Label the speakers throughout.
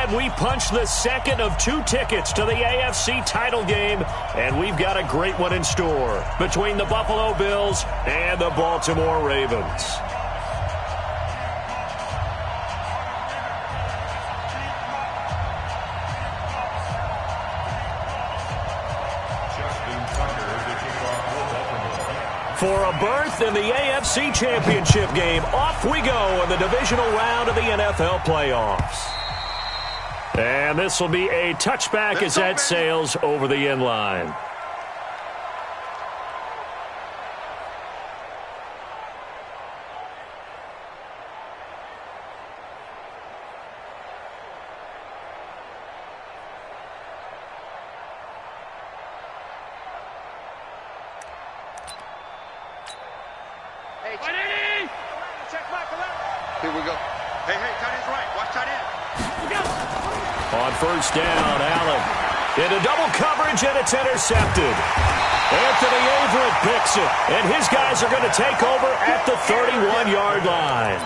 Speaker 1: And we punch the second of 2 tickets to the AFC title game, and we've got a great one in store between the Buffalo Bills and the Baltimore Ravens. For a berth in the AFC Championship game, off we go in the divisional round of the NFL playoffs. And this will be a touchback as that sails over the end line.
Speaker 2: Here we go. Hey, tight end's right. Watch tight end.
Speaker 1: On first down, Allen into double coverage, and it's intercepted. Anthony Averett picks it, and his guys are going to take over at the 31-yard line.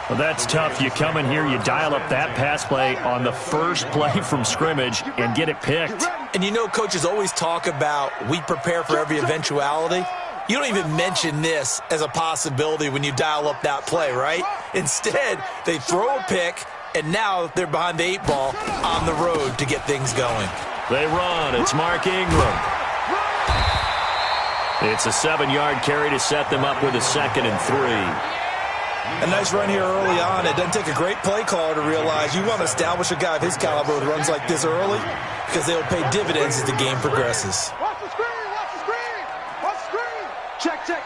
Speaker 1: Well, that's tough. You come in here, you dial up that pass play on the first play from scrimmage and get it picked.
Speaker 3: And you know, coaches always talk about we prepare for every eventuality. You don't even mention this as a possibility when you dial up that play, right? Instead, they throw a pick, and now they're behind the 8 ball on the road to get things going.
Speaker 1: They run. It's Mark Ingram. It's a 7-yard carry to set them up with a 2nd and 3.
Speaker 3: A nice run here early on. It doesn't take a great play caller to realize you want to establish a guy of his caliber who runs like this early because they'll pay dividends as the game progresses.
Speaker 2: Watch the screen. Watch the screen. Watch the screen. Check.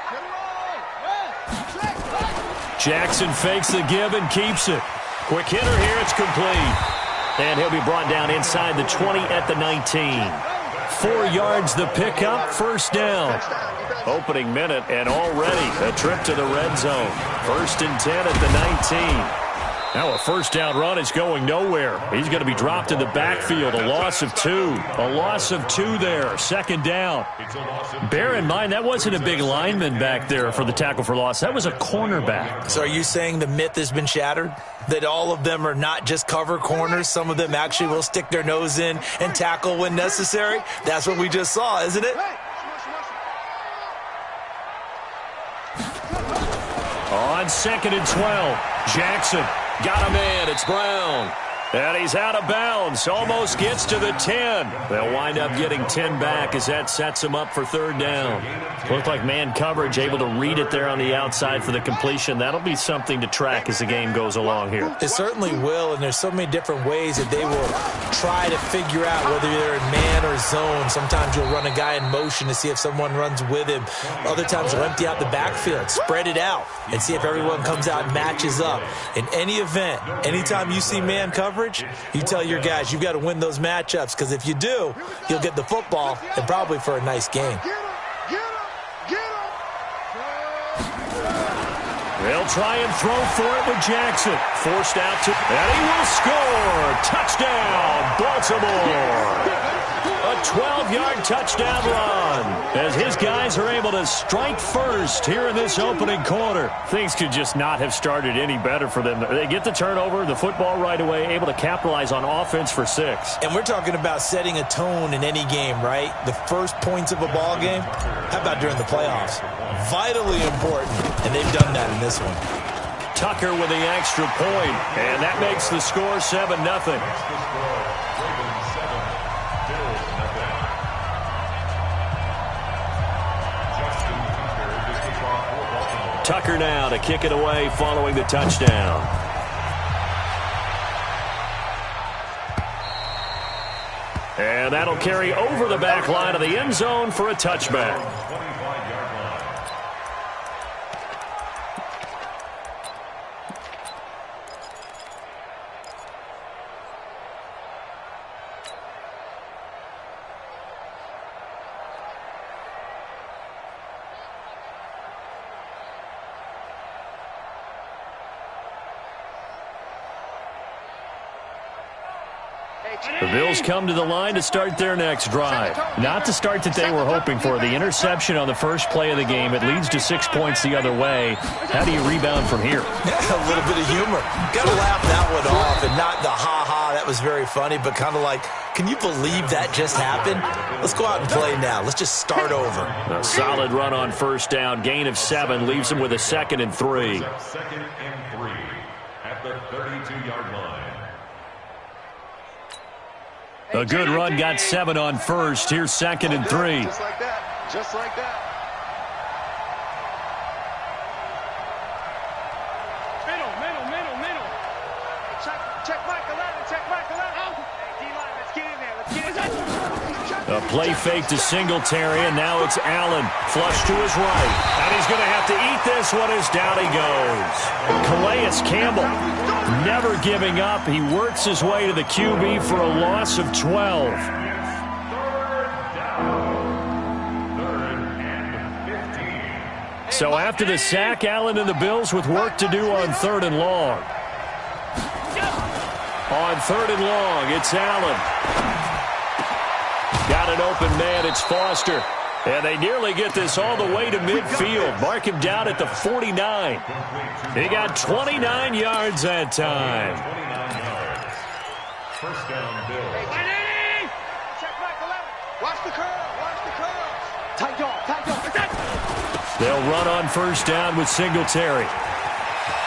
Speaker 1: Jackson fakes the give and keeps it. Quick hitter here. It's complete. And he'll be brought down inside the 20 at the 19. 4 yards the pickup. First down. Opening minute, and already a trip to the red zone. 1st and 10 at the 19. Now a first down run is going nowhere. He's going to be dropped in the backfield. A loss of 2. A loss of 2 there. 2nd down. Bear in mind, that wasn't a big lineman back there for the tackle for loss. That was a cornerback.
Speaker 3: So are you saying the myth has been shattered? That all of them are not just cover corners? Some of them actually will stick their nose in and tackle when necessary? That's what we just saw, isn't it?
Speaker 1: On 2nd and 12, Jackson got him in. It's Brown. And he's out of bounds. Almost gets to the 10. They'll wind up getting 10 back as that sets him up for 3rd down. Looked like man coverage, able to read it there on the outside for the completion. That'll be something to track as the game goes along here.
Speaker 3: It certainly will, and there's so many different ways that they will try to figure out whether they're in man or zone. Sometimes you'll run a guy in motion to see if someone runs with him. Other times you'll empty out the backfield, spread it out, and see if everyone comes out and matches up. In any event, anytime you see man coverage, you tell your guys you've got to win those matchups, because if you do, you'll get the football and probably for a nice game.
Speaker 1: They'll try and throw for it with Jackson. Forced out to, and he will score. Touchdown, Baltimore. A 12-yard touchdown run as his guys are able to strike first here in this opening quarter. Things could just not have started any better for them. They get the turnover, the football right away, able to capitalize on offense for 6.
Speaker 3: And we're talking about setting a tone in any game, right? The first points of a ball game. How about during the playoffs? Vitally important, and they've done that in this one.
Speaker 1: Tucker with the extra point, and that makes the score 7-0. Tucker now to kick it away following the touchdown. And that'll carry over the back line of the end zone for a touchback. The Bills come to the line to start their next drive. Not the start that they were hoping for. The interception on the first play of the game. It leads to 6 points the other way. How do you rebound from here?
Speaker 3: Yeah, a little bit of humor. Got to laugh that one off and not the ha-ha. That was very funny, but kind of like, can you believe that just happened? Let's go out and play now. Let's just start over.
Speaker 1: A solid run on first down. Gain of 7 leaves him with a 2nd and 3.
Speaker 4: 2nd and 3 at the 32-yard line.
Speaker 1: A good run got 7 on first. Here's 2nd and 3.
Speaker 2: Just like that. Just like that.
Speaker 1: A play fake to Singletary, and now it's Allen. Flush to his right. And he's going to have to eat this one as down he goes. Calais Campbell never giving up. He works his way to the QB for a loss of 12.
Speaker 4: 3rd and 15.
Speaker 1: So after the sack, Allen and the Bills with work to do on 3rd and long. On 3rd and long, it's Allen. Got an open man, it's Foster. And they nearly get this all the way to midfield. Mark him down at the 49. He got 29 yards that time.
Speaker 4: 29 yards. First down, Bills.
Speaker 2: Check back 11. Watch the curl. Watch the curl. Tight dog. Tight dog.
Speaker 1: They'll run on first down with Singletary.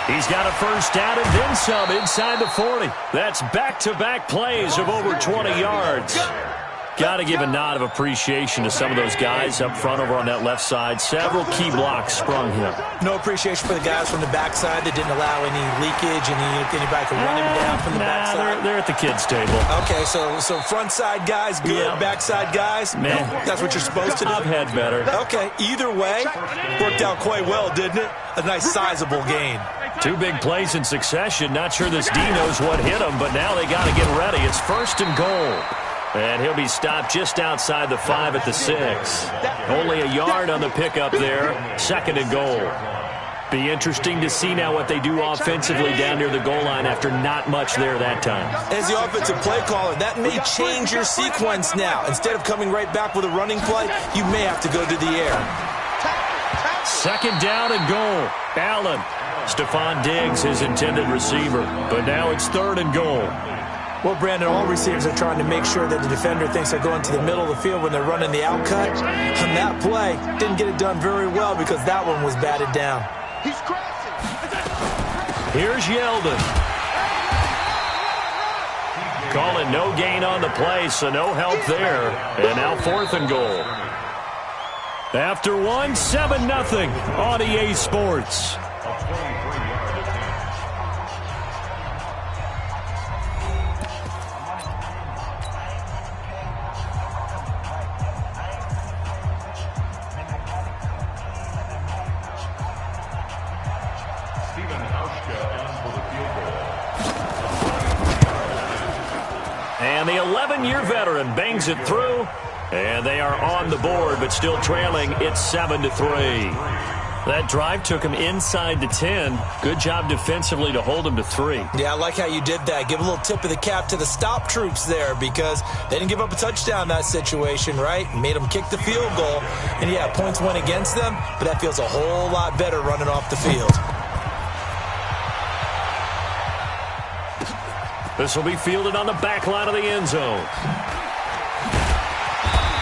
Speaker 1: He's got a first down and then some inside the 40. That's back-to-back plays of over 20 yards. Got to give a nod of appreciation to some of those guys up front over on that left side. Several key blocks sprung him.
Speaker 3: No appreciation for the guys from the backside that didn't allow any leakage and anybody could run him down from the backside.
Speaker 1: They're at the kids' table.
Speaker 3: Okay, so front side guys, good.
Speaker 1: Yeah.
Speaker 3: Backside guys,
Speaker 1: Man.
Speaker 3: that's what you're supposed to do.
Speaker 1: I've had better.
Speaker 3: Okay, either way, worked out quite well, didn't it? A nice sizable gain.
Speaker 1: 2 big plays in succession. Not sure this D knows what hit him, but now they got to get ready. It's 1st and goal. And he'll be stopped just outside the 5 at the 6. Only a yard on the pickup there. 2nd and goal. Be interesting to see now what they do offensively down near the goal line after not much there that time.
Speaker 3: As the offensive play caller, that may change your sequence now. Instead of coming right back with a running play, you may have to go to the air.
Speaker 1: 2nd down and goal. Allen. Stephon Diggs, his intended receiver. But now it's 3rd and goal.
Speaker 3: Well, Brandon, all receivers are trying to make sure that the defender thinks they're going to the middle of the field when they're running the outcut. On that play, didn't get it done very well because that one was batted down.
Speaker 2: He's crossing.
Speaker 1: Here's Yeldon. Calling no gain on the play, so no help there. And now 4th and goal. After one, 7-0 on EA Sports. And the 11-year veteran bangs it through, and they are on the board, but still trailing. It's 7-3. That drive took him inside the 10. Good job defensively to hold him to 3.
Speaker 3: Yeah, I like how you did that. Give a little tip of the cap to the stop troops there because they didn't give up a touchdown in that situation, right? Made them kick the field goal. And, yeah, points went against them, but that feels a whole lot better running off the field.
Speaker 1: This will be fielded on the back line of the end zone.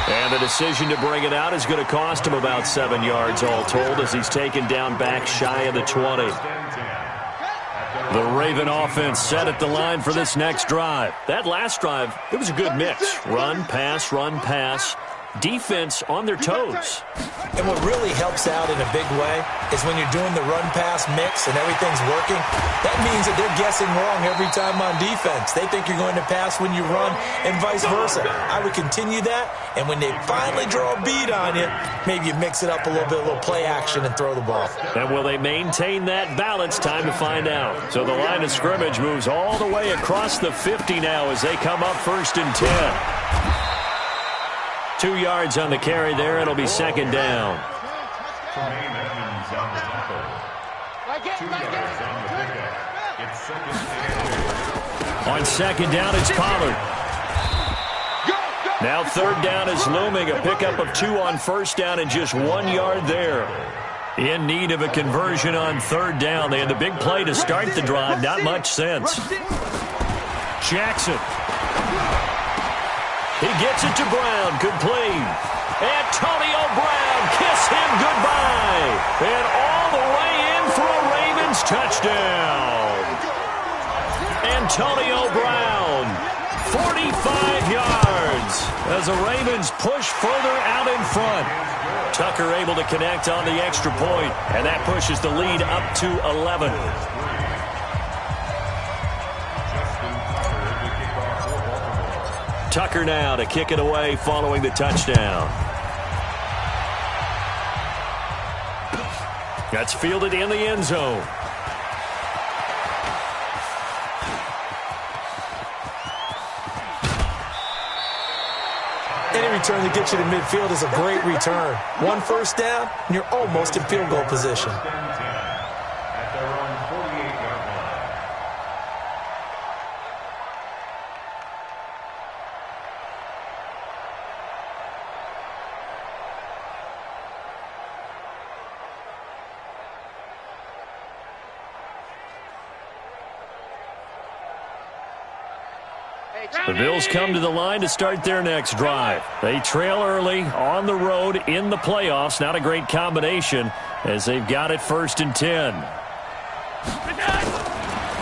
Speaker 1: And the decision to bring it out is going to cost him about 7 yards all told as he's taken down back shy of the 20. The Raven offense set at the line for this next drive. That last drive, it was a good mix. Run, pass, defense on their toes.
Speaker 3: And what really helps out in a big way is when you're doing the run-pass mix and everything's working, that means that they're guessing wrong every time on defense. They think you're going to pass when you run and vice versa. I would continue that, and when they finally draw a bead on you, maybe you mix it up a little play action and throw the ball. And
Speaker 1: will they maintain that balance? Time to find out. So the line of scrimmage moves all the way across the 50 now as they come up 1st and 10. 2 yards on the carry there. It'll be 2nd down. On 2nd down, it's Pollard. Now 3rd down is looming. A pickup of 2 on 1st down and just 1 yard there. In need of a conversion on 3rd down. They had the big play to start the drive. Not much sense. Jackson. He gets it to Brown, complete. Antonio Brown, kiss him goodbye. And all the way in for a Ravens touchdown. Antonio Brown, 45 yards as the Ravens push further out in front. Tucker able to connect on the extra point, and that pushes the lead up to 11. Tucker now to kick it away following the touchdown. That's fielded in the end zone.
Speaker 3: Any return that gets you to midfield is a great return. One first down, and you're almost in field goal position.
Speaker 4: At their own 48-yard line.
Speaker 1: The Bills come to the line to start their next drive. They trail early on the road in the playoffs. Not a great combination as they've got it 1st and 10.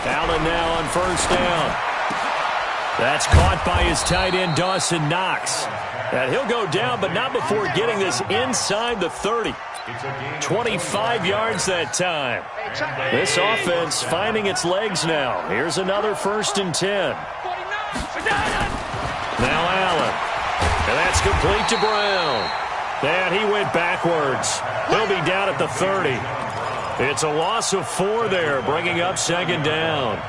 Speaker 1: Allen now on first down. That's caught by his tight end, Dawson Knox. And he'll go down, but not before getting this inside the 30. 25 yards that time. This offense finding its legs now. Here's another 1st and 10. Now Allen. And that's complete to Brown. And he went backwards. He'll be down at the 30. It's a loss of 4 there, bringing up 2nd down.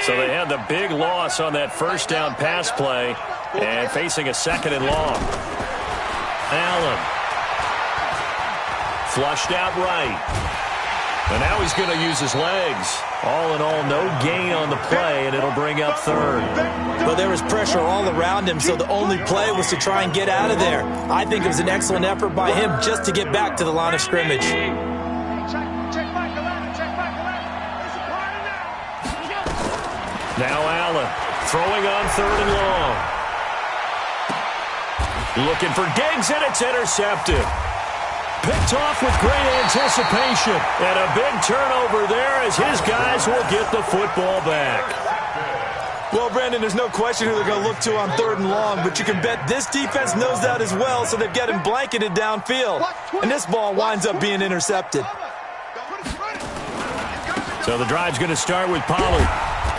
Speaker 1: So they had the big loss on that first down pass play and facing a 2nd and long. Allen. Flushed out right. And now he's going to use his legs. All in all, no gain on the play, and it'll bring up 3rd.
Speaker 3: Well, there was pressure all around him, so the only play was to try and get out of there. I think it was an excellent effort by him just to get back to the line of scrimmage.
Speaker 1: Now Allen throwing on 3rd and long. Looking for Diggs, and it's intercepted. Picked off with great anticipation. And a big turnover there as his guys will get the football back.
Speaker 3: Well, Brandon, there's no question who they're going to look to on 3rd and long, but you can bet this defense knows that as well, so they've got him blanketed downfield. And this ball winds up being intercepted.
Speaker 1: So the drive's going to start with Pollard.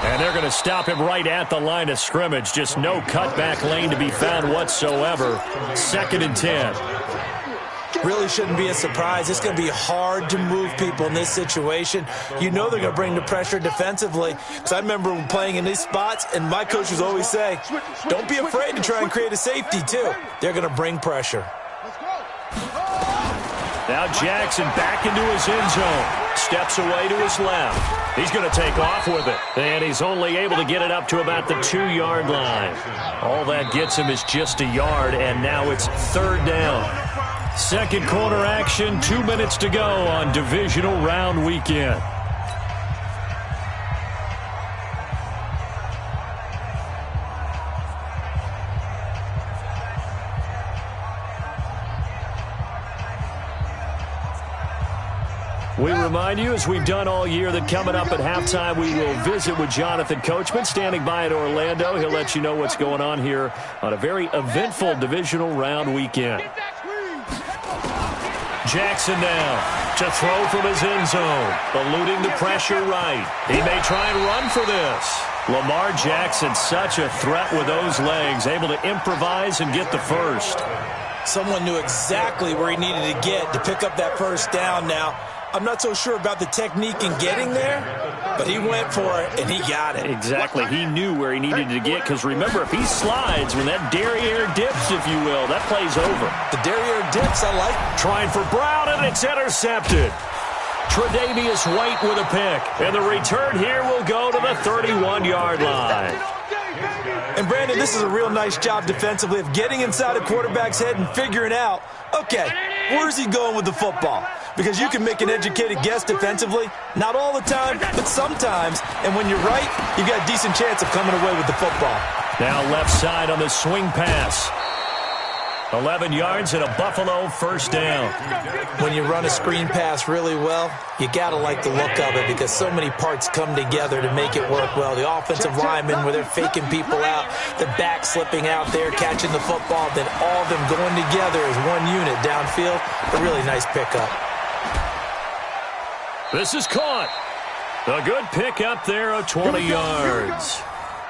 Speaker 1: And they're going to stop him right at the line of scrimmage. Just no cutback lane to be found whatsoever. 2nd and 10.
Speaker 3: Really shouldn't be a surprise. It's going to be hard to move people in this situation. You know they're going to bring the pressure defensively. Because I remember playing in these spots, and my coaches always say, don't be afraid to try and create a safety, too. They're going to bring pressure.
Speaker 1: Now Jackson back into his end zone. Steps away to his left. He's going to take off with it. And he's only able to get it up to about the 2-yard line. All that gets him is just a yard, and now it's 3rd down. Second quarter action, 2 minutes to go on divisional round weekend. We remind you, as we've done all year, that coming up at halftime, we will visit with Jonathan Coachman, standing by in Orlando. He'll let you know what's going on here on a very eventful divisional round weekend. Jackson now to throw from his end zone, eluding the pressure right. He may try and run for this. Lamar Jackson, such a threat with those legs, able to improvise and get the first.
Speaker 3: Someone knew exactly where he needed to get to pick up that first down now. I'm not so sure about the technique in getting there, but he went for it, and he got it.
Speaker 1: Exactly. He knew where he needed to get, because remember, if he slides, when that derriere dips, if you will, that play's over.
Speaker 3: The derriere dips, I like.
Speaker 1: Trying for Brown, and it's intercepted. Tre'Davious White with a pick, and the return here will go to the 31-yard line.
Speaker 3: And, Brandon, this is a real nice job defensively of getting inside a quarterback's head and figuring out, okay, where's he going with the football? because you can make an educated guess defensively. Not all the time, but sometimes. And when you're right, you've got a decent chance of coming away with the football.
Speaker 1: Now left side on the swing pass. 11 yards and a Buffalo first down.
Speaker 3: When you run a screen pass really well, you got to like the look of it because so many parts come together to make it work well. The offensive linemen, where they're faking people out, the back slipping out there, catching the football, then all of them going together as one unit downfield. A really nice pickup.
Speaker 1: This is caught. A good pickup there of 20 yards.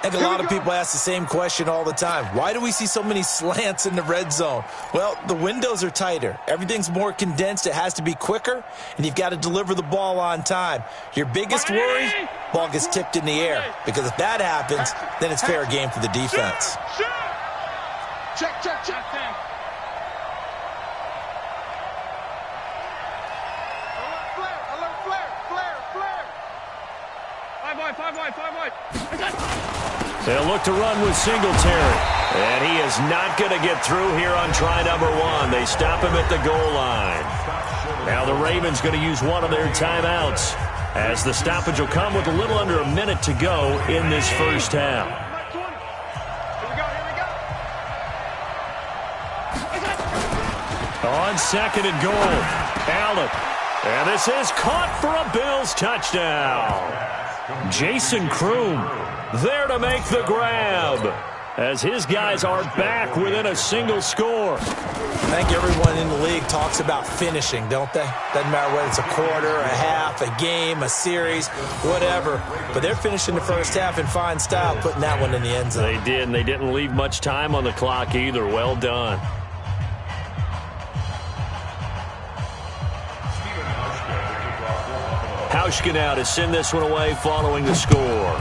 Speaker 3: I think a lot of people ask the same question all the time. Why do we see so many slants in the red zone? Well, the windows are tighter. Everything's more condensed. It has to be quicker, and you've got to deliver the ball on time. Your biggest worry, ball gets tipped in the air, because if that happens, then it's fair game for the defense.
Speaker 2: Check. Alert, flare. 5 wide.
Speaker 1: They'll look to run with Singletary. And he is not going to get through here on try number 1. They stop him at the goal line. Now the Ravens going to use one of their timeouts, as the stoppage will come with a little under a minute to go in this first half. On second and goal, Allen. And this is caught for a Bills touchdown. Jason Kroom there to make the grab, as his guys are back within a single score.
Speaker 3: I think everyone in the league talks about finishing, don't they? Doesn't matter whether it's a quarter, a half, a game, a series, whatever. But they're finishing the first half in fine style, putting that one in the end zone.
Speaker 1: They did, and they didn't leave much time on the clock either. Well done. Hauschka now to send this one away following the score.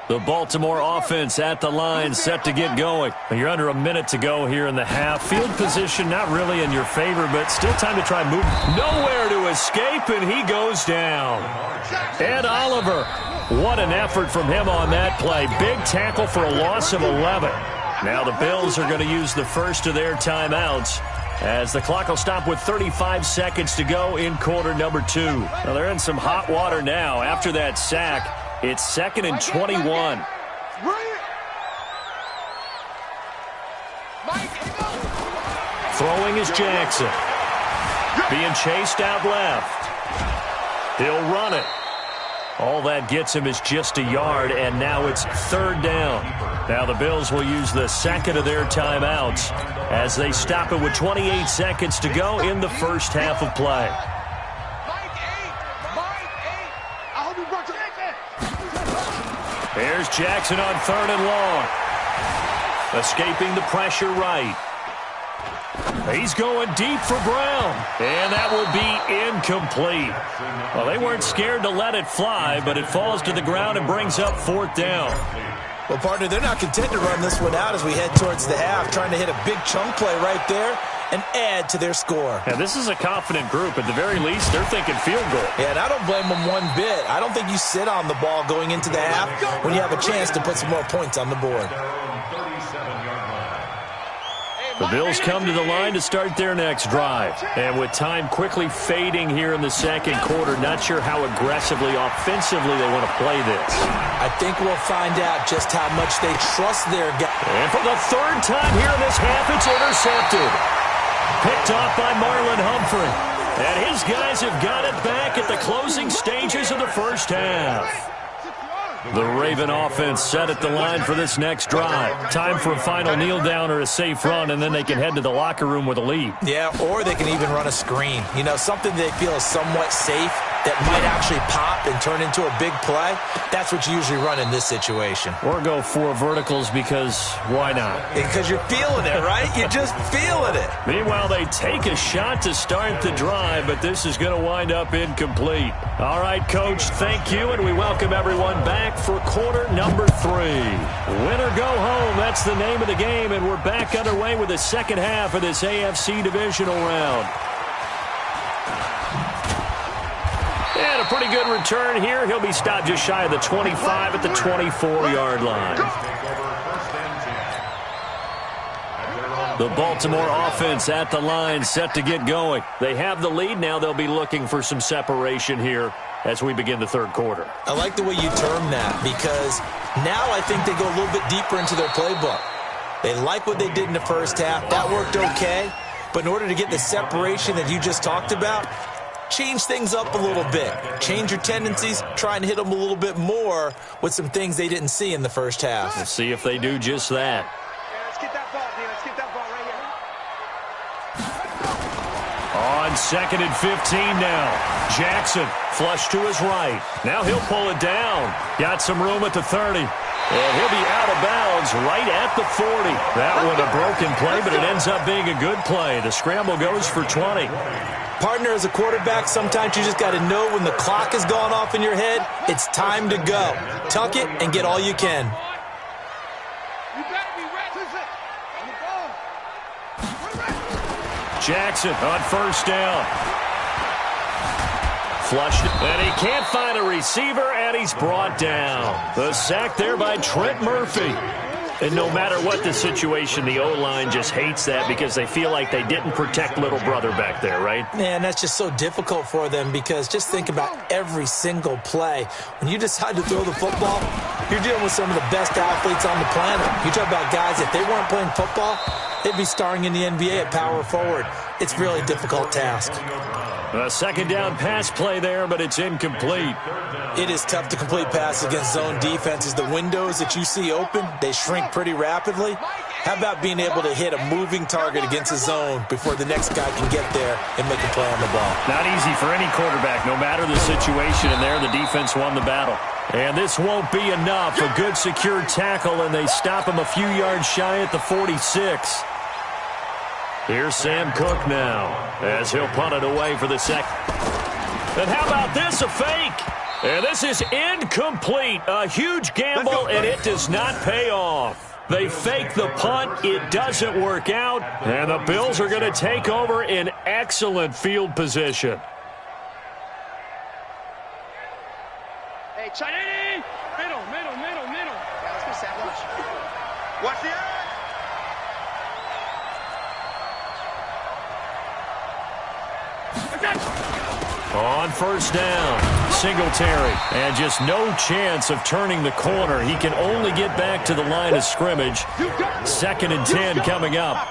Speaker 1: The Baltimore offense at the line, set to get going. You're under a minute to go here in the half. Field position not really in your favor, but still time to try and move. Nowhere to escape, and he goes down. Ed Oliver, what an effort from him on that play. Big tackle for a loss of 11. Now the Bills are going to use the first of their timeouts, as the clock will stop with 35 seconds to go in quarter number 2. Well, they're in some hot water now after that sack. It's 2nd and 21. Throwing is Jackson. Being chased out left. He'll run it. All that gets him is just a yard, and now it's 3rd down. Now the Bills will use the second of their timeouts as they stop it with 28 seconds to go in the first half of play. There's Jackson on 3rd and long. Escaping the pressure right. He's going deep for Brown. And that will be incomplete. Well, they weren't scared to let it fly, but it falls to the ground and brings up 4th down.
Speaker 3: Well, partner, they're not content to run this one out as we head towards the half, trying to hit a big chunk play right there and add to their score.
Speaker 1: Yeah, this is a confident group. At the very least, they're thinking field goal.
Speaker 3: Yeah, and I don't blame them one bit. I don't think you sit on the ball going into the half when you have a chance to put some more points on the board.
Speaker 1: The Bills come to the line to start their next drive. And with time quickly fading here in the second quarter, not sure how aggressively, offensively they want to play this.
Speaker 3: I think we'll find out just how much they trust their guy.
Speaker 1: And for the 3rd time here in this half, it's intercepted. Picked off by Marlon Humphrey. And his guys have got it back at the closing stages of the first half. The Raven offense set at the line for this next drive. Time for a final kneel down or a safe run, and then they can head to the locker room with a lead.
Speaker 3: Yeah, or they can even run a screen. You know, something they feel is somewhat safe that might actually pop and turn into a big play, that's what you usually run in this situation.
Speaker 1: Or go 4 verticals because why not?
Speaker 3: Because you're feeling it, right? You're just feeling it.
Speaker 1: Meanwhile, they take a shot to start the drive, but this is going to wind up incomplete. All right, Coach, thank you, and we welcome everyone back for quarter number 3. Win or go home, that's the name of the game, and we're back underway with the second half of this AFC divisional round. And a pretty good return here. He'll be stopped just shy of the 25 at the 24-yard line. The Baltimore offense at the line, set to get going. They have the lead. Now they'll be looking for some separation here as we begin the third quarter.
Speaker 3: I like the way you term that, because now I think they go a little bit deeper into their playbook. They like what they did in the first half. That worked okay. But in order to get the separation that you just talked about, change things up a little bit. Change your tendencies. Try and hit them a little bit more with some things they didn't see in the first half.
Speaker 1: We'll see if they do just that.
Speaker 2: Let's get that ball, D. Let's get that ball right here.
Speaker 1: On 2nd and 15 now. Jackson flush to his right. Now he'll pull it down. Got some room at the 30. And he'll be out of bounds right at the 40. That one a broken play, but it ends up being a good play. The scramble goes for 20.
Speaker 3: Partner, as a quarterback, sometimes you just got to know when the clock has gone off in your head, it's time to go. Tuck it and get all you can.
Speaker 2: You better be ready. On the ball.
Speaker 1: Jackson on first down. Flushed, and he can't find a receiver, and he's brought down. The sack there by Trent Murphy. And no matter what the situation, the O-line just hates that because they feel like they didn't protect little brother back there, right?
Speaker 3: Man, that's just so difficult for them, because just think about every single play. When you decide to throw the football, you're dealing with some of the best athletes on the planet. You talk about guys, if they weren't playing football, they'd be starring in the NBA at power forward. It's a really difficult task.
Speaker 1: A second down pass play there, but it's incomplete.
Speaker 3: It is tough to complete passes against zone defenses. The windows that you see open, they shrink pretty rapidly. How about being able to hit a moving target against a zone before the next guy can get there and make a play on the ball?
Speaker 1: Not easy for any quarterback, no matter the situation, and there the defense won the battle. And this won't be enough. A good secure tackle, and they stop him a few yards shy at the 46. Here's Sam Cook now, as he'll punt it away for the second. And how about this, a fake? And this is incomplete. A huge gamble, and it does not pay off. They fake the punt. It doesn't work out, and the Bills are going to take over in excellent field position.
Speaker 2: Hey, Chinese! Middle. Yeah, let's go, Sam. Watch the eye.
Speaker 1: On first down, Singletary, and just no chance of turning the corner. He can only get back to the line of scrimmage. 2nd and 10 coming up.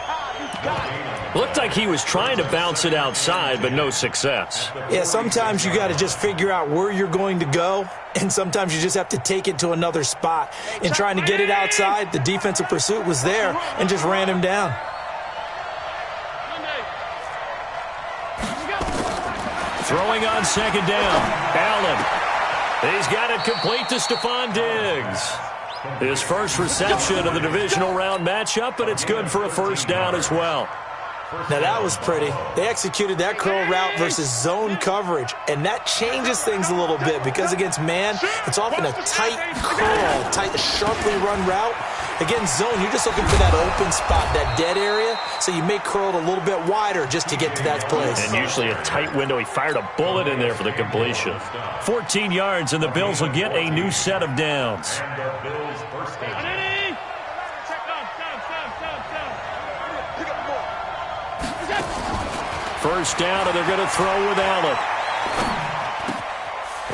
Speaker 1: Looked like he was trying to bounce it outside, but no success.
Speaker 3: Yeah, sometimes you got to just figure out where you're going to go, and sometimes you just have to take it to another spot. In trying to get it outside, the defensive pursuit was there and just ran him down.
Speaker 1: Throwing on second down, Allen. He's got it complete to Stephon Diggs. His first reception of the divisional round matchup, but it's good for a first down as well.
Speaker 3: Now that was pretty. They executed that curl route versus zone coverage, and that changes things a little bit because against man, it's often a tight curl, tight, sharply run route. Against zone, you're just looking for that open spot, that dead area, so you may curl it a little bit wider just to get to that place.
Speaker 1: And usually a tight window. He fired a bullet in there for the completion. 14 yards, and the Bills will get a new set of downs. First down, and they're going to throw with Allen.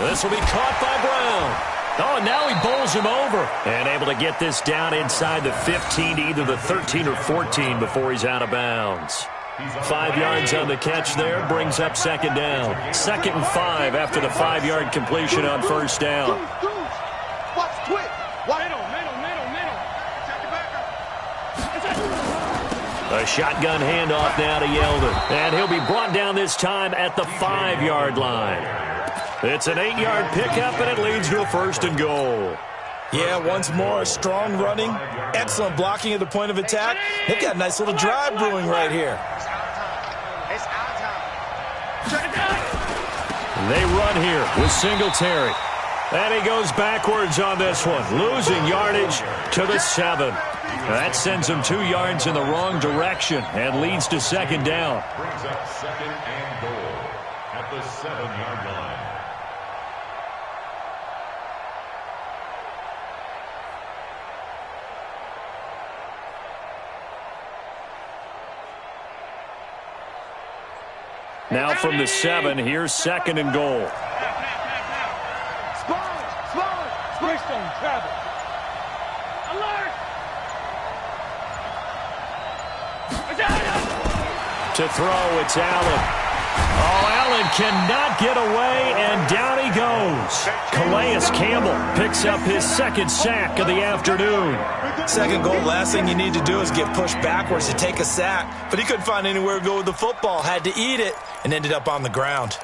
Speaker 1: This will be caught by Brown. Oh, and now he bowls him over. And able to get this down inside the 15, either the 13 or 14 before he's out of bounds. 5 yards on the catch there, brings up second down. 2nd and 5 after the 5-yard completion on first down.
Speaker 2: Watch twitch. Middle. Check it back up.
Speaker 1: A shotgun handoff now to Yeldon. And he'll be brought down this time at the 5-yard line. It's an 8-yard pickup, and it leads to a 1st and goal.
Speaker 3: Yeah, once more, strong running, excellent blocking at the point of attack. They've got a nice little drive brewing right here.
Speaker 2: It's our time.
Speaker 1: They run here with Singletary. And he goes backwards on this one, losing yardage to the 7. That sends him 2 yards in the wrong direction and leads to 2nd down.
Speaker 4: Brings up 2nd and goal at the 7-yard line.
Speaker 1: Now from the 7, here's 2nd and goal.
Speaker 2: Springstone travel. Alert!
Speaker 1: To throw, it's Allen. Oh, Allen cannot get away, and down he goes. Calais Campbell picks up his 2nd sack of the afternoon.
Speaker 3: 2nd goal, last thing you need to do is get pushed backwards to take a sack. But he couldn't find anywhere to go with the football, had to eat it, and ended up on the ground.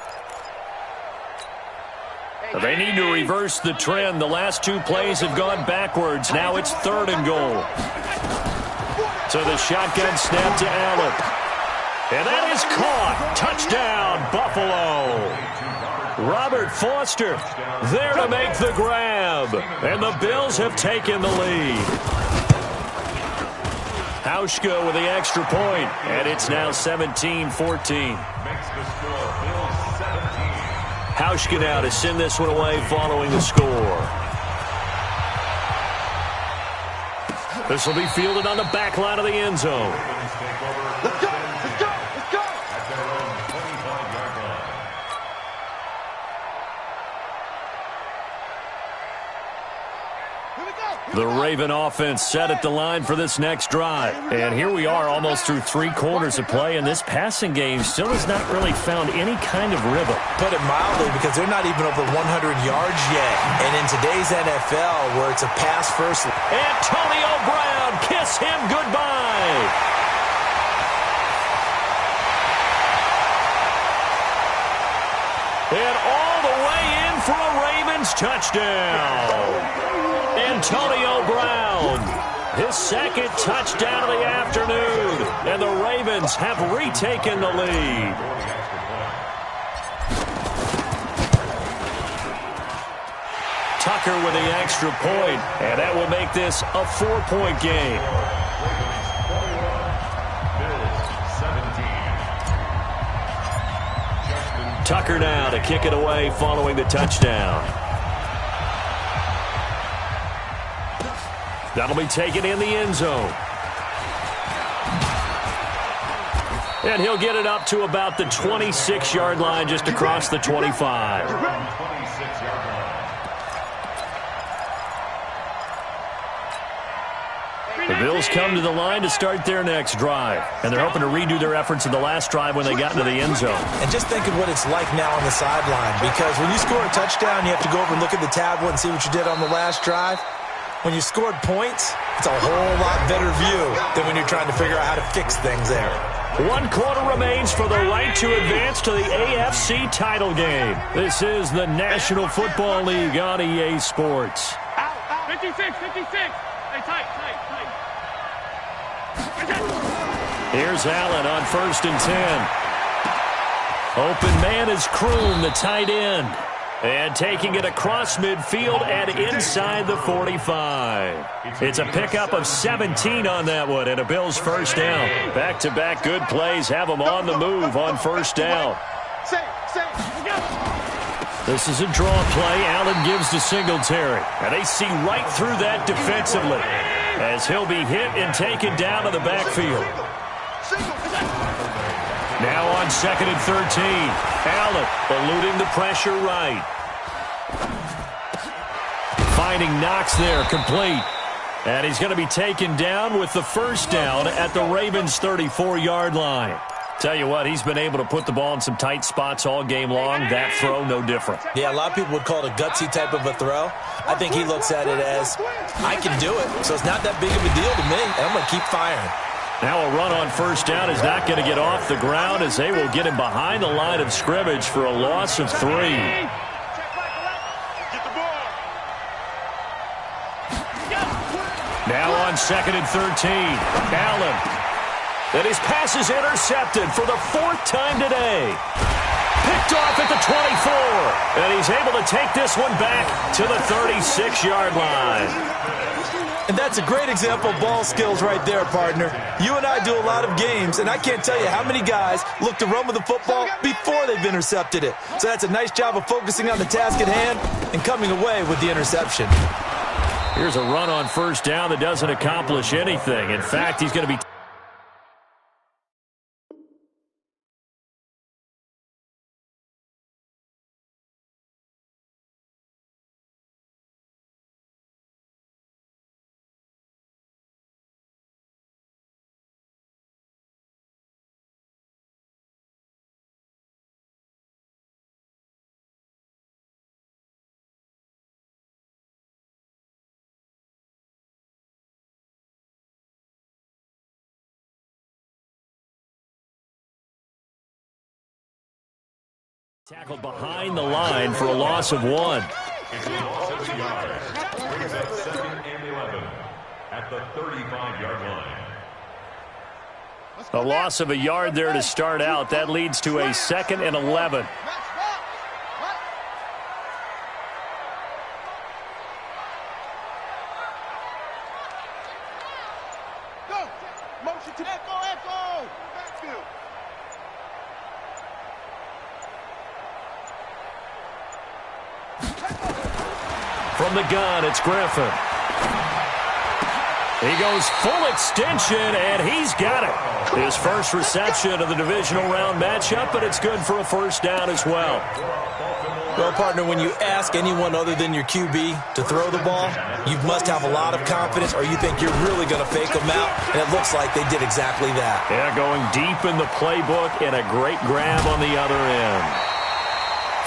Speaker 1: They need to reverse the trend. The last 2 plays have gone backwards. Now it's 3rd and goal. So the shotgun snap to Allen. And that is caught. Touchdown, Buffalo. Robert Foster there to make the grab. And the Bills have taken the lead. Hauschka with the extra point. And it's now 17-14.
Speaker 4: Makes the score Bills 17.
Speaker 1: Hauschka now to send this one away following the score. This will be fielded on the back line of the end zone.
Speaker 2: Let's go! Let's go! Let's go!
Speaker 4: At their own 25-yard line.
Speaker 2: Here we go!
Speaker 1: The Raven offense set at the line for this next drive. And here we are almost through 3 quarters of play, and this passing game still has not really found any kind of rhythm.
Speaker 3: Put it mildly, because they're not even over 100 yards yet. And in today's NFL, where it's a pass-first...
Speaker 1: Antonio Brown, kiss him goodbye. And all the way in for a Ravens touchdown. Antonio Brown, his 2nd touchdown of the afternoon, and the Ravens have retaken the lead. Tucker with the extra point, and that will make this a 4-point game. Tucker now to kick it away following the touchdown. That'll be taken in the end zone. And he'll get it up to about the 26-yard line, just across the 25. The Bills come to the line to start their next drive. And they're hoping to redo their efforts in the last drive when they got into the end zone.
Speaker 3: And just think of what it's like now on the sideline. Because when you score a touchdown, you have to go over and look at the tablet and see what you did on the last drive. When you scored points, it's a whole lot better view than when you're trying to figure out how to fix things there.
Speaker 1: 1 quarter remains for the right to advance to the AFC title game. This is the National Football League on EA Sports.
Speaker 2: 56, 56. Hey, tight.
Speaker 1: Here's Allen on 1st and 10. Open man is Kroon, the tight end. And taking it across midfield and inside the 45. It's a pickup of 17 on that one and a Bills 1st down. Back-to-back good plays have them on the move on 1st down. This is a draw play. Allen gives to Singletary. And they see right through that defensively as he'll be hit and taken down to the backfield. Now on 2nd and 13. Allen eluding the pressure right. Finding Knox there, complete. And he's going to be taken down with the 1st down at the Ravens' 34-yard line. Tell you what, he's been able to put the ball in some tight spots all game long. That throw, no different.
Speaker 3: Yeah, a lot of people would call it a gutsy type of a throw. I think he looks at it as, I can do it, so it's not that big of a deal to me, and I'm going to keep firing.
Speaker 1: Now a run on 1st down is not going to get off the ground as they will get him behind the line of scrimmage for a loss of 3. on 2nd and 13. Allen. And his pass is intercepted for the 4th time today. Picked off at the 24. And he's able to take this one back to the 36-yard line.
Speaker 3: And that's a great example of ball skills right there, partner. You and I do a lot of games, and I can't tell you how many guys look to run with the football before they've intercepted it. So that's a nice job of focusing on the task at hand and coming away with the interception.
Speaker 1: Here's a run on 1st down that doesn't accomplish anything. In fact, he's going to be... Tackled behind the line for a loss of 1.
Speaker 4: It's a loss of a yard. Brings up 2nd and 11 at the 35-yard line.
Speaker 1: A loss of a yard there to start out. That leads to a 2nd and 11.
Speaker 2: Go! Motion to echo! Backfield.
Speaker 1: From the gun, it's Griffin. He goes full extension, and he's got it. His first reception of the divisional round matchup, but it's good for a 1st down as well.
Speaker 3: Well, partner, when you ask anyone other than your QB to throw the ball, you must have a lot of confidence, or you think you're really going to fake them out, and it looks like they did exactly that.
Speaker 1: Yeah, going deep in the playbook, and a great grab on the other end.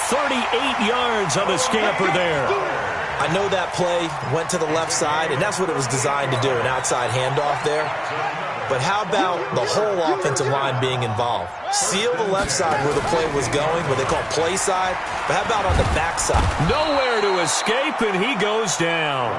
Speaker 1: 38 yards on the scamper there.
Speaker 3: I know that play went to the left side, and that's what it was designed to do, an outside handoff there. But how about the whole offensive line being involved? Seal the left side where the play was going, what they call play side, but how about on the back side?
Speaker 1: Nowhere to escape, and he goes down.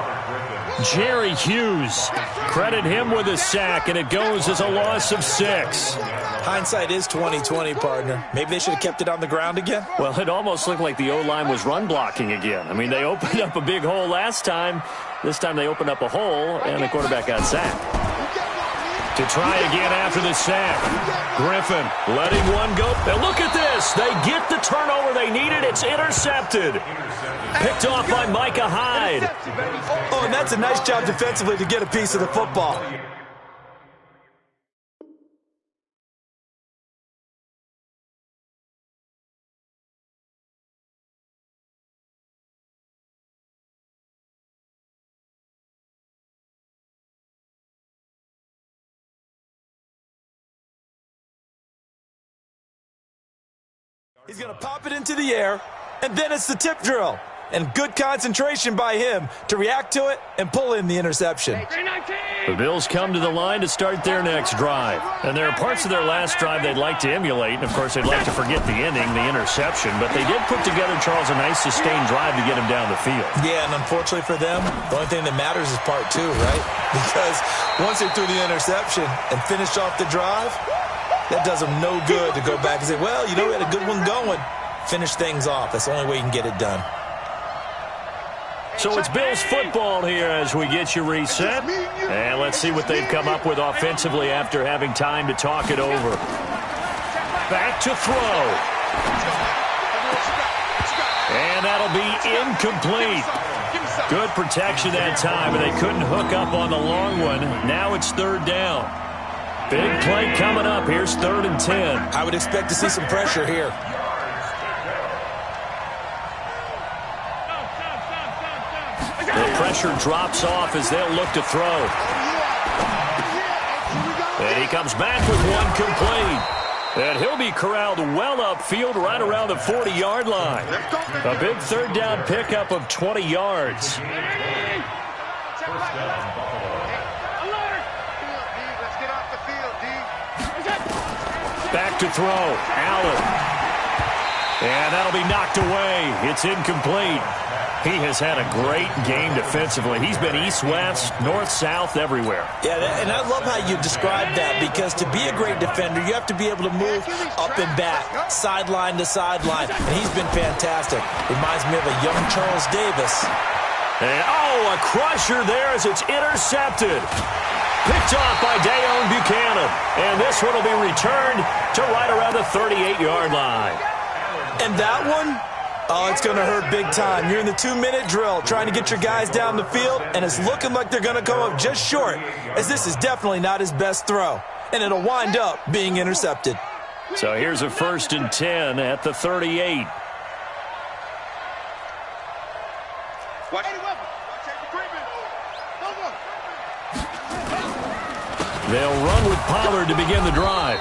Speaker 1: Jerry Hughes, credit him with a sack, and it goes as a loss of 6.
Speaker 3: Hindsight is 20/20, partner. Maybe they should have kept it on the ground again.
Speaker 1: Well, it almost looked like the O-line was run blocking again. I mean, they opened up a big hole last time. This time they opened up a hole, and the quarterback got sacked. To try again after the sack. Griffin letting one go. And look at this. They get the turnover they needed. It's intercepted. Picked off by Micah Hyde.
Speaker 3: Oh, and that's a nice job defensively to get a piece of the football. He's going to pop it into the air, and then it's the tip drill. And good concentration by him to react to it and pull in the interception.
Speaker 1: The Bills come to the line to start their next drive. And there are parts of their last drive they'd like to emulate. And, of course, they'd like to forget the ending, the interception. But they did put together, Charles, a nice sustained drive to get him down the field.
Speaker 3: Yeah, and unfortunately for them, the only thing that matters is part 2, right? Because once they threw the interception and finished off the drive, that does them no good to go back and say, well, you know, we had a good one going. Finish things off. That's the only way you can get it done.
Speaker 1: So it's Bills football here as we get you reset. And let's see what they've come up with offensively after having time to talk it over. Back to throw. And that'll be incomplete. Good protection that time, and they couldn't hook up on the long one. Now it's 3rd down. Big play coming up. Here's 3rd and 10.
Speaker 3: I would expect to see some pressure here.
Speaker 1: The pressure drops off as they'll look to throw. And he comes back with one complete. And he'll be corralled well upfield right around the 40-yard line. A big 3rd down pickup of 20 yards. Back to throw. Allen. And that'll be knocked away. It's incomplete. He has had a great game defensively. He's been east-west, north-south, everywhere.
Speaker 3: Yeah, and I love how you describe that, because to be a great defender, you have to be able to move up and back, sideline to sideline, and he's been fantastic. Reminds me of a young Charles Davis.
Speaker 1: And, a crusher there as it's intercepted. Picked off by Dayon Buchanan. And this one will be returned to right around the 38-yard line.
Speaker 3: And that one? Oh, it's going to hurt big time. You're in the 2-minute drill trying to get your guys down the field, and it's looking like they're going to come up just short, as this is definitely not his best throw, and it'll wind up being intercepted.
Speaker 1: So here's a 1st and 10 at the 38. They'll run with Pollard to begin the drive.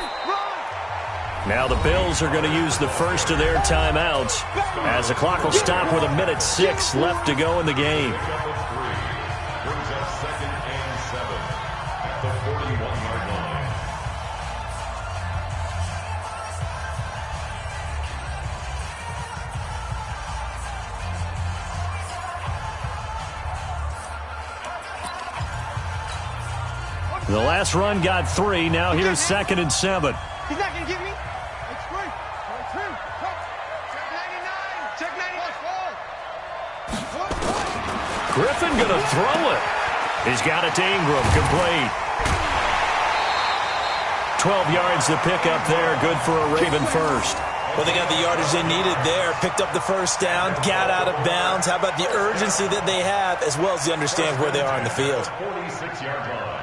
Speaker 1: Now the Bills are going to use the first of their timeouts as the clock will stop with 1:06 left to go in the game.
Speaker 4: Brings up 2nd and 7 at the 41-yard line.
Speaker 1: The last run got 3. Now here's 2nd and 7.
Speaker 2: He's not going to get me. It's free. Check 99.
Speaker 1: Griffin going to throw it. He's got it to Ingram. Complete. 12 yards to pick up there. Good for a Raven first.
Speaker 3: Well, they got the yardage they needed there. Picked up the first down. Got out of bounds. How about the urgency that they have, as well as they understand where they are in the field?
Speaker 4: 46-yard line.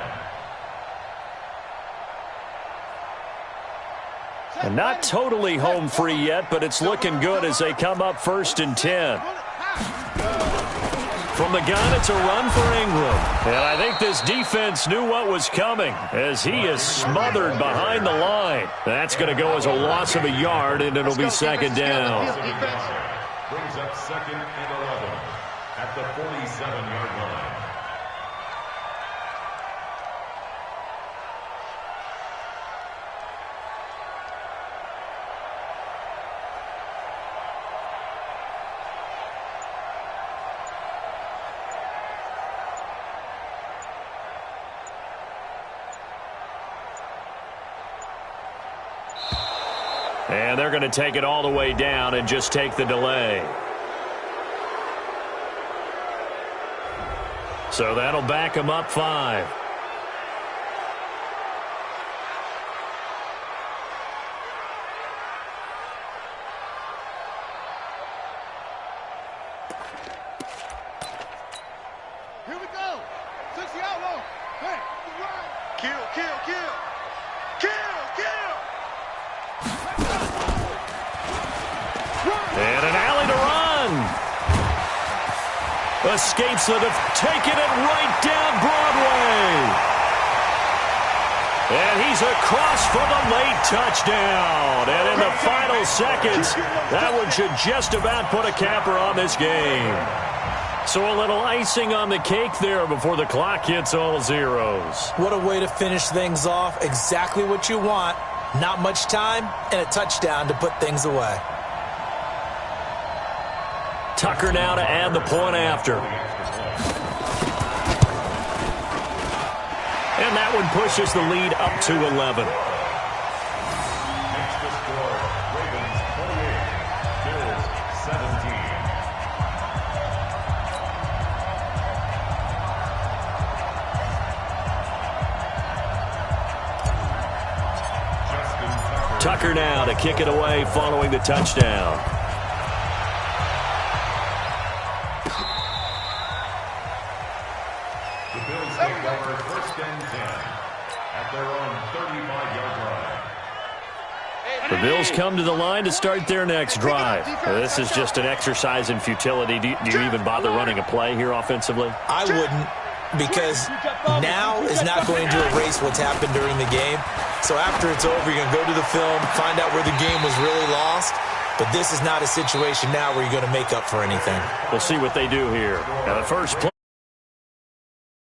Speaker 1: And not totally home free yet, but it's looking good as they come up 1st and 10. From the gun, it's a run for Ingram. And I think this defense knew what was coming as he is smothered behind the line. That's going to go as a loss of a yard, and it'll be 2nd down.
Speaker 4: Brings up 2nd and 11 at the 47-yard line.
Speaker 1: And they're going to take it all the way down and just take the delay. So that'll back them up 5.
Speaker 2: Here we go. 60 outlaw. Hey, kill, kill, kill. Kill, kill.
Speaker 1: And an alley to run. Escapes it, taking it right down Broadway. And he's across for the late touchdown. And in the final seconds, that one should just about put a capper on this game. So a little icing on the cake there before the clock hits all zeros.
Speaker 3: What a way to finish things off. Exactly what you want. Not much time and a touchdown to put things away.
Speaker 1: Tucker now to add the point after. And that one pushes the lead up to 11.
Speaker 4: Makes the score Ravens 28, Bills 17.
Speaker 1: Tucker now to kick it away following the touchdown.
Speaker 4: The Bills take over 1st and 10 at their own 35-yard line.
Speaker 1: The Bills come to the line to start their next drive. This is just an exercise in futility. Do you even bother running a play here offensively?
Speaker 3: I wouldn't, because now is not going to erase what's happened during the game. So after it's over, you're going to go to the film, find out where the game was really lost. But this is not a situation now where you're going to make up for anything.
Speaker 1: We'll see what they do here. Now the first play.